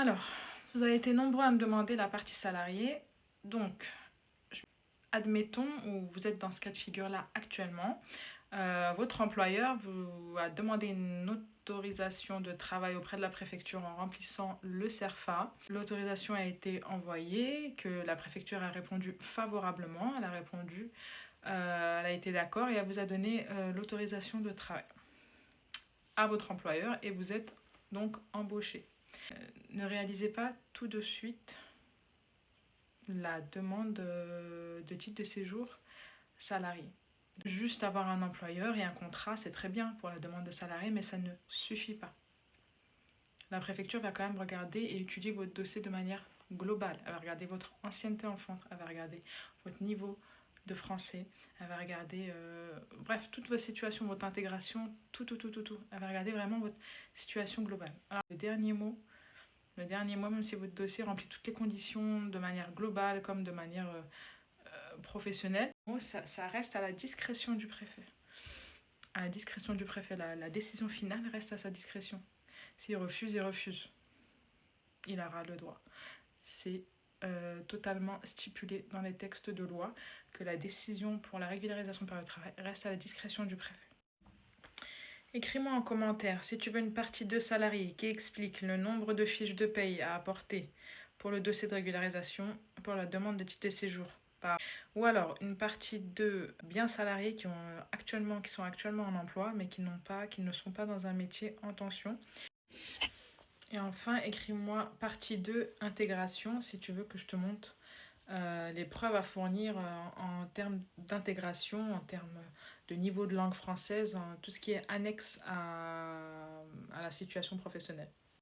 Alors, vous avez été nombreux à me demander la partie salariée. Donc, admettons, où vous êtes dans ce cas de figure-là actuellement, votre employeur vous a demandé une autorisation de travail auprès de la préfecture en remplissant le CERFA. L'autorisation a été envoyée, que la préfecture a répondu favorablement. Elle a été d'accord et elle vous a donné l'autorisation de travail à votre employeur et vous êtes donc embauché. Ne réalisez pas tout de suite la demande de titre de séjour salarié. Juste avoir un employeur et un contrat, c'est très bien pour la demande de salarié, mais ça ne suffit pas. La préfecture va quand même regarder et étudier votre dossier de manière globale. Elle va regarder votre ancienneté en France, elle va regarder votre niveau de français, elle va regarder, bref, toutes vos situations, votre intégration, tout. Elle va regarder vraiment votre situation globale. Alors, le dernier mot, même si votre dossier remplit toutes les conditions de manière globale comme de manière professionnelle, ça reste à la discrétion du préfet. À la discrétion du préfet, la décision finale reste à sa discrétion. S'il refuse, il refuse. Il aura le droit. C'est totalement stipulé dans les textes de loi que la décision pour la régularisation par le travail reste à la discrétion du préfet. Écris-moi en commentaire si tu veux une partie 2 salariés qui explique le nombre de fiches de paye à apporter pour le dossier de régularisation pour la demande de titre de séjour. Ou alors une partie 2 bien salariés qui sont actuellement en emploi mais qui ne sont pas dans un métier en tension. Et enfin, écris-moi partie 2 intégration si tu veux que je te montre les preuves à fournir en termes d'intégration, en termes de niveau de langue française, tout ce qui est annexe à la situation professionnelle.